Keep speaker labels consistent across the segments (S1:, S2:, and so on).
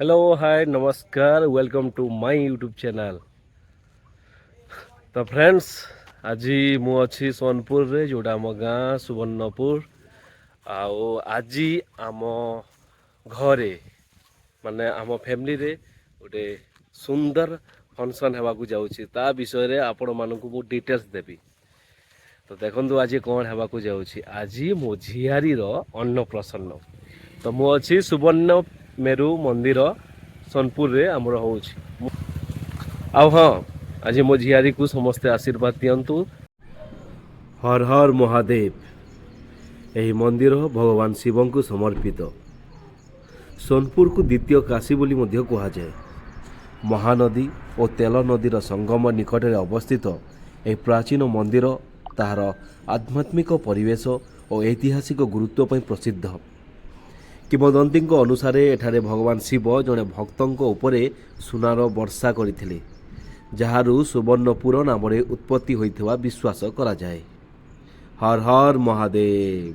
S1: Hello hi नमस्कार welcome to my YouTube channel. तो friends आज मु अच्छी सोनपुर रे जोड़ा आम गाँ सुवर्णपुर आज आम घरे माने आम फैमिली रे गोटे सुंदर फंक्शन हेबाकू जाउची ता विषय रे आपण मानकू मु डिटेल्स देबी। तो देखंतु आज कौन हेबाकू जाउची आज मो झियारी रो अन्नप्रसन्न। तो मु अच्छी सुवर्ण मेरु मंदिर सोनपुर रे आमर होउची आउ हाँ आज मो झियारी को समस्ते आशीर्वाद दियंतु। हर हर महादेव। यही मंदिर भगवान शिव को समर्पित। सोनपुर को द्वितीय काशी बोली मध्य कहा जाए। महानदी और तेल नदीर संगम निकट में अवस्थित यह प्राचीन मंदिर ताहार आध्यात्मिक परिवेश और ऐतिहासिक गुरुत्व पर प्रसिद्ध। किंवदंती अनुसार एठारे भगवान शिव जड़े भक्तों उपरे सुनार वर्षा करथिले जहारू सुवर्णपुर नाम उत्पत्ति होइथिबा विश्वास करा जाए। हर हर महादेव।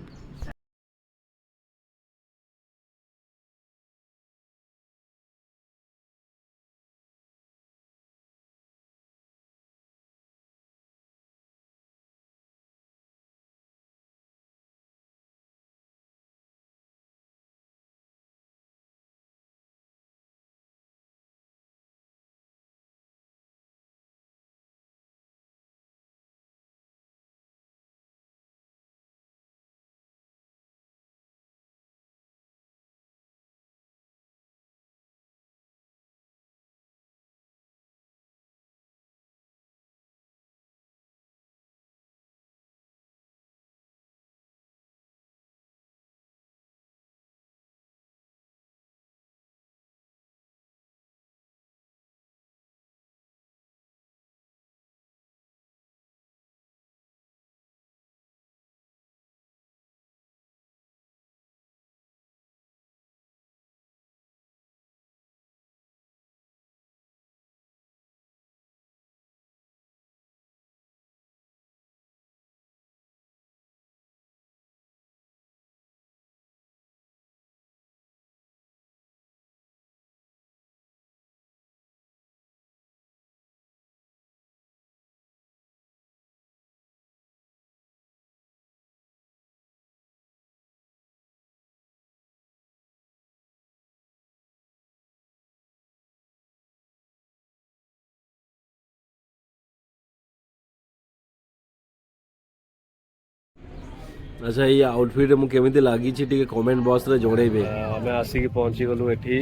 S1: अच्छा ये आउटफिट मु केमिति लागी छि टिके कमेंट बॉक्स रे जोड़ेबे। हमें आसिक पहुंची गलु एठी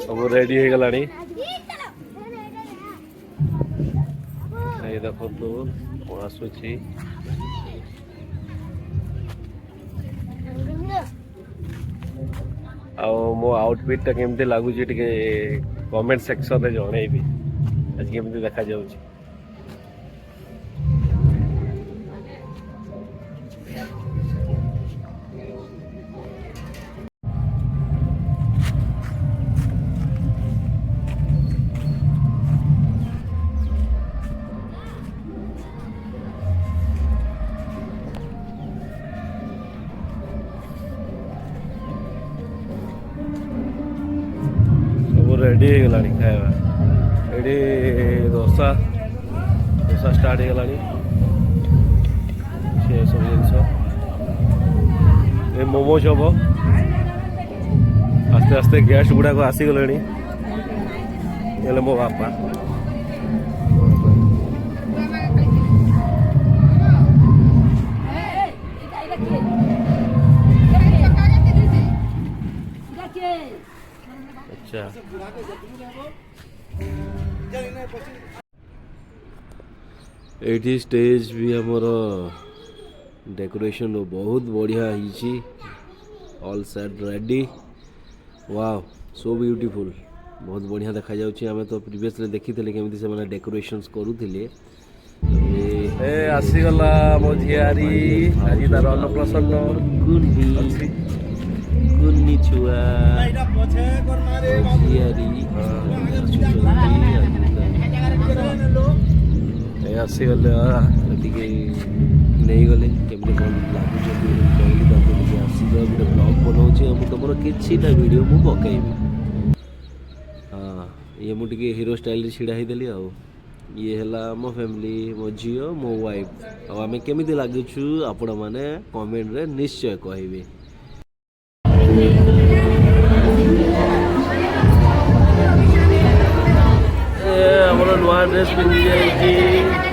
S1: सब रेडी हो गलानी। ये देखो तो आसुची मो आउटफिट टा केमिति लागुची टिके कमेंट सेक्शन रे जोड़ेबे। आज केमिति देखा जाउची। रेडी हो गलानी खाଇବା एडी दोसा स्टार्ट हो गलानी से सब जिनस ए मोमोज हम आस्ते आस्ते गेस्ट गुड़ाक आसीगले मो बापा अच्छा एटी स्टेज भी हमर डेकोरेशन बहुत बढ़िया ही ऑल सेट रेडी। वाव सो ब्यूटीफुल बहुत बढ़िया देखा जाउची। हमें तो प्रीवियसली देखी थे केमिति से माने डेकोरेशंस करूथिले। ए आसी गला मो झियारी आज तार अन्नप्रसन्न कुन्नी कुन्नी छुआ झियारी आसी गले टिके नहीं गले केमती कौन लगुच कहली आसी गोटे ब्लॉग बनाऊँ तुम किछिटा वीडियो मु पकेबी। हाँ ये मुझे हीरो स्टाइल छिड़ा ही देली आउ ये है मो फैमिली मो झील मो वाइफ आम केमी लगुचु आपण मैंने कमेंट रे निश्चय कहे। आमर नुआ ड्रेस पिंधि जाइए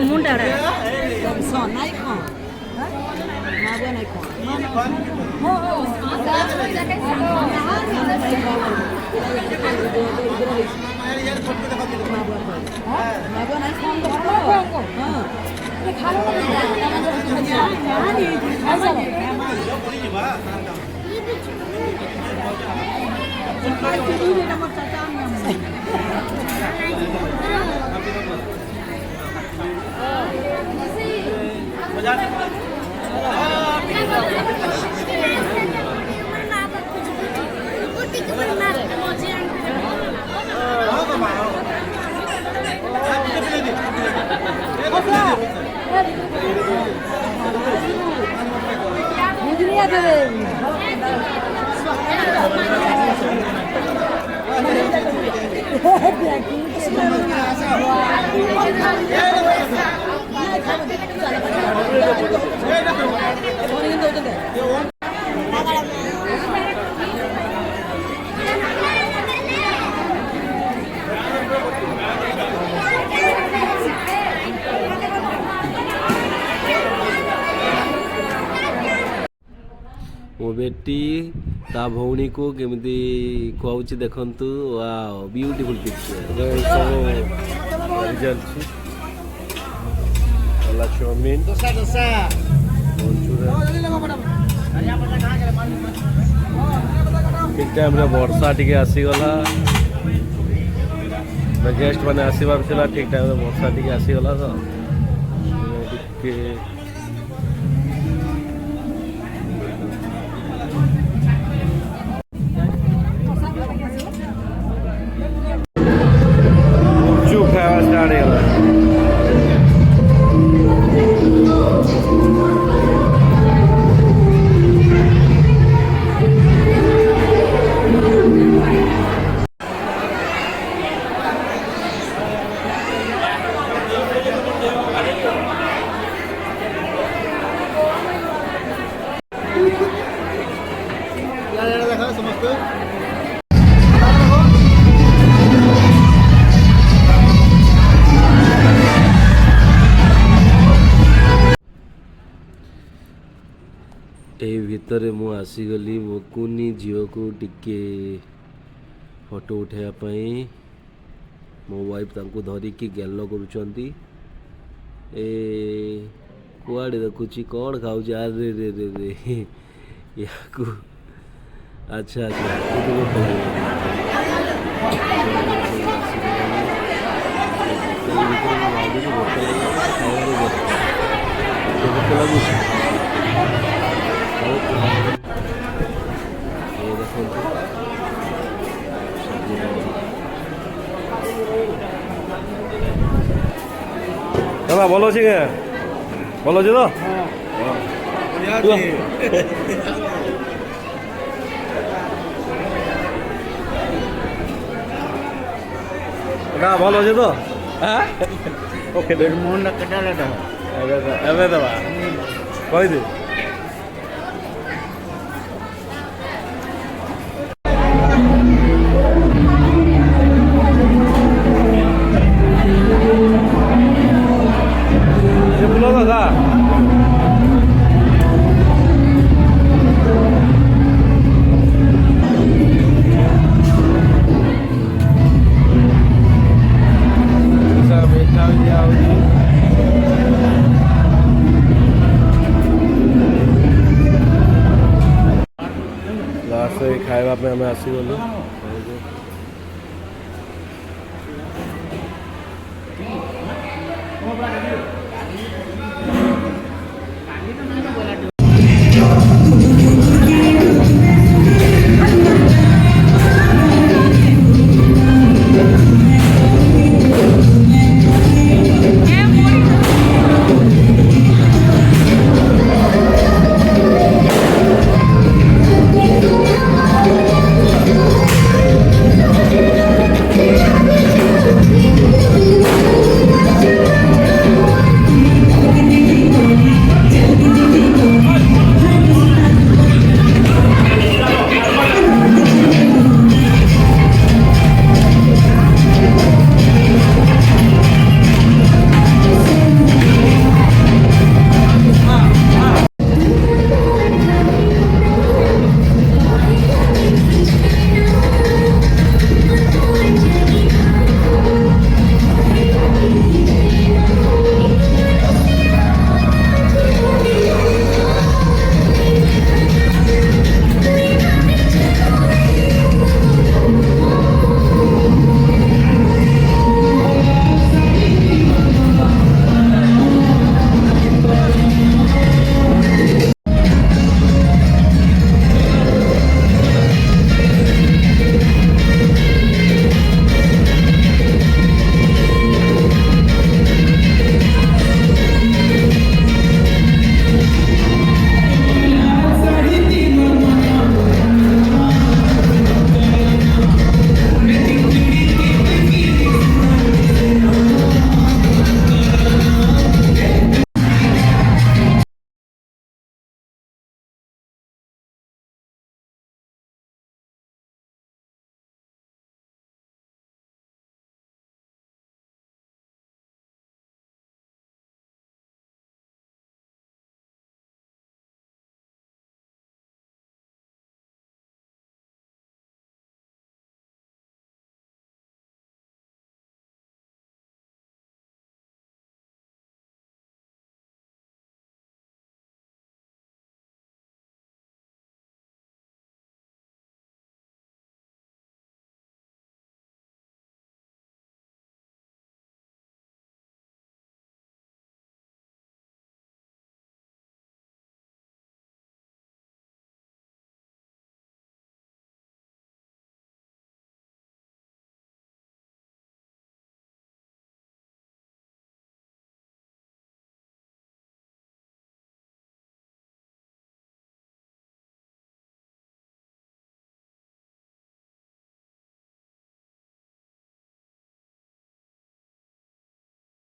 S2: मुंडा
S1: मो बेटी ता भौणी को केमती खुआउची देखंतु वाओ ब्यूटीफुल पिक्चर चाउमिन ठीक टाइम रे वर्षा टिके आसीगला गेस्ट मैंने आसबार ठीक टाइम रे वर्षा टिके आसीगला तो टिके भितर मु आसीगली मो कुनी झील को टिके फोटो उठाइवाई मो वाइफ तांको धरिकी गेल करुचंती ए कुआड़े देखुची कौन खाऊँ अरे रे रे रे याकू अच्छा दादा भल अच्छे क्या भल अच्छे तो ना भल अच्छे तो ओके मन एवं दबा कहीदे खाଇବା ପାଇଁ ଆମେ ଆସିଗଲୁ।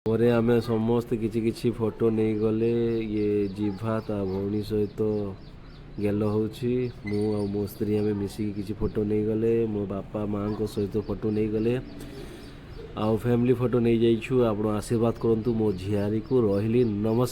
S1: ପରେ ଆମେ ସମସ୍ତେ କିଛି କିଛି ଫଟୋ ନେଇଗଲେ। ଇଏ ଜିଭା ତା ଭଉଣୀ ସହିତ ଗେଲ ହେଉଛି, ମୁଁ ଆଉ ମୋ ସ୍ତ୍ରୀ ଆମେ ମିଶିକି କିଛି ଫଟୋ ନେଇଗଲେ, ମୋ ବାପା ମାଆଙ୍କ ସହିତ ଫଟୋ ନେଇଗଲେ, ଆଉ ଫ୍ୟାମିଲି ଫଟୋ ନେଇଯାଇଛୁ। ଆପଣ ଆଶୀର୍ବାଦ କରନ୍ତୁ ମୋ ଝିଆରୀକୁ। ରହିଲି, ନମସ୍କାର।